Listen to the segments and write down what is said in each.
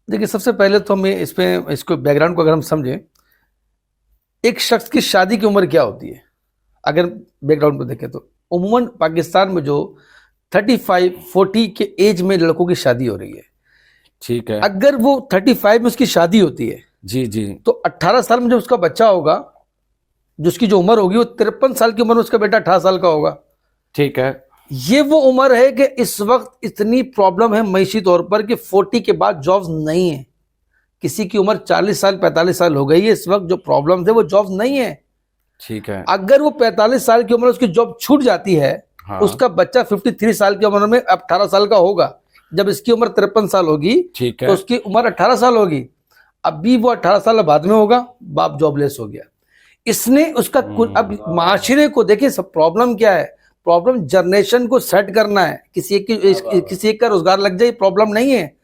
देखिए, सबसे पहले तो हमें इसको बैकग्राउंड को अगर हम समझें, एक शख्स की शादी की उम्र क्या होती है, अगर बैकग्राउंड पे देखें तो उमूमन पाकिस्तान में जो 35-40 के एज में लड़कों की शादी हो रही है। ठीक है। अगर वो 35 में उसकी शादी होती है जी जी। तो 18 साल में जब उसका बच्चा होगा, जिसकी जो उम्र होगी वो 53 साल की उम्र में उसका बेटा 18 साल का होगा। ठीक है। ये वो उम्र है कि इस वक्त इतनी प्रॉब्लम है मईशी तौर पर कि 40 के बाद जॉब्स नहीं है। किसी की उम्र 40 साल 45 साल हो गई है, इस वक्त जो प्रॉब्लम है वो जॉब्स नहीं है। ठीक है। अगर वो 45 साल की उम्र में उसकी जॉब छूट जाती है, हाँ। उसका बच्चा 53 साल की उम्र में अब 18 साल का होगा। जब इसकी उम्र 53 साल होगी ठीक है। तो उसकी उम्र 18 साल होगी। अभी वो 18 साल बाद में होगा, बाप जॉबलेस हो गया। इसने उसका अब माशरे को देखिए, सब प्रॉब्लम क्या है। प्रॉब्लम जनरेशन को सेट करना है। किसी एक का रोजगार लग जाए, प्रॉब्लम नहीं है।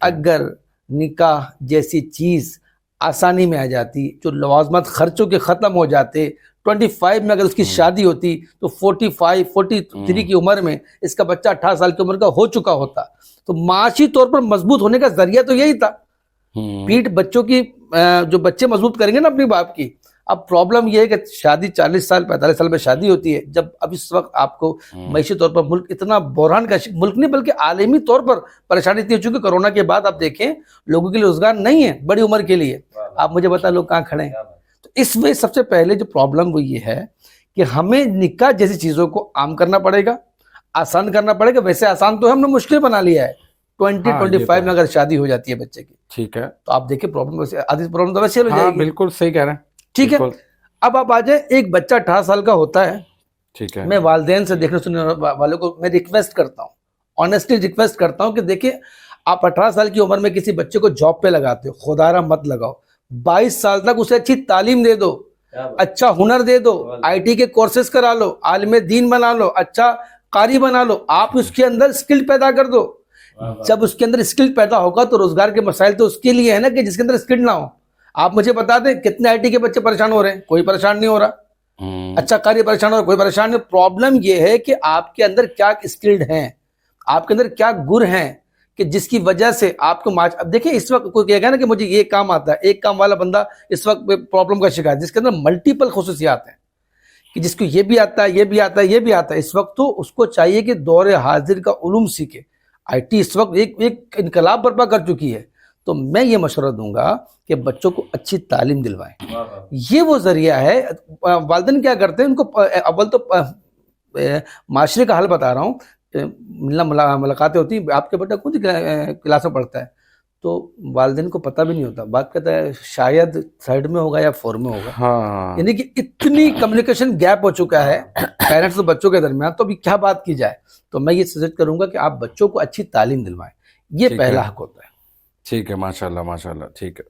अगर निकाह जैसी चीज आसानी में आ जाती, जो लवाजमत खर्चों के खत्म हो जाते, 25 में अगर उसकी शादी होती तो 45-43 की उम्र में इसका बच्चा 18 साल की उम्र का हो चुका होता, तो माशी तौर पर मजबूत होने का जरिया तो यही था। पीठ बच्चों की, जो बच्चे मजबूत करेंगे ना अपनी बाप की। अब प्रॉब्लम यह है कि शादी 40 साल 45 साल में शादी होती है, जब अब इस वक्त आपको मईशी तौर पर मुल्क इतना बहरान का, मुल्क नहीं बल्कि आलमी तौर पर परेशानी थी। चूंकि कोरोना के बाद आप देखें, लोगों के लिए रोजगार नहीं है बड़ी उम्र के लिए। आप मुझे बता, लोग कहाँ खड़े हैं। तो इस वजह सबसे पहले जो प्रॉब्लम वो ये है कि हमें निकाह जैसी चीजों को आम करना पड़ेगा, आसान करना पड़ेगा। वैसे आसान तो हमने मुश्किल बना लिया है। 20-25 में अगर शादी हो जाती है बच्चे की, ठीक है, तो आप देखिए प्रॉब्लम वैसे, आधी प्रॉब्लम तो वैसे हो जाएगी। बिल्कुल सही कह रहे हैं। ठीक है। अब आप आ जाए, एक बच्चा 18 साल का होता है। ठीक है। मैं वालिदैन से देखने सुनने वालों को मैं रिक्वेस्ट करता हूँ, ऑनेस्टली रिक्वेस्ट करता हूँ कि देखिए, आप 18 साल की उम्र में किसी बच्चे को जॉब पे लगाते हो, खुदारा मत लगाओ। 22 साल तक उसे अच्छी तालीम दे दो, अच्छा हुनर दे दो, IT के कोर्सेज करा लो, आलिम दीन बना लो, अच्छा कारी बना लो। आप उसके अंदर स्किल पैदा कर दो। जब उसके अंदर स्किल पैदा होगा तो रोजगार के मसाइल तो उसके लिए है ना, कि जिसके अंदर स्किल ना हो। आप मुझे बता दें, कितने IT के बच्चे परेशान हो रहे हैं? कोई परेशान नहीं हो रहा। अच्छा कार्य परेशान हो रहा, कोई परेशान नहीं। प्रॉब्लम यह है कि आपके अंदर क्या स्किल्ड हैं, आपके अंदर क्या गुण हैं, कि जिसकी वजह से आपको अब देखिए, इस वक्त कोई कहेगा ना कि मुझे ये काम आता है, एक काम वाला बंदा इस वक्त प्रॉब्लम का शिकार है, जिसके अंदर मल्टीपल खुसूसियात हैं, कि जिसको ये भी आता है, ये भी आता है, ये भी आता है। इस वक्त तो उसको चाहिए कि दौरे हाजिर का उलूम सीखे। IT इस वक्त एक इनकलाब बर्पा कर चुकी है। तो मैं ये मशवरा दूंगा कि बच्चों को अच्छी तालीम दिलवाएं। ये वो जरिया है। वालिदैन क्या करते हैं, उनको अव्वल तो माशरे का हाल बता रहा हूँ, मिलना मुलाकातें होती हैं। आपके बेटा कौन सी क्लास में पढ़ता है? तो वालिदैन को पता भी नहीं होता, बात कहता है शायद 3rd में होगा या 4 में होगा। हाँ। यानी कि इतनी कम्युनिकेशन गैप हो चुका है पेरेंट्स और बच्चों के दरमियान। तो अभी क्या बात की जाए। तो मैं ये सजेस्ट करूंगा कि आप बच्चों को अच्छी तालीम दिलवाएं, ये पहला हक होता है। ठीक है, माशाल्लाह माशाल्लाह। ठीक है।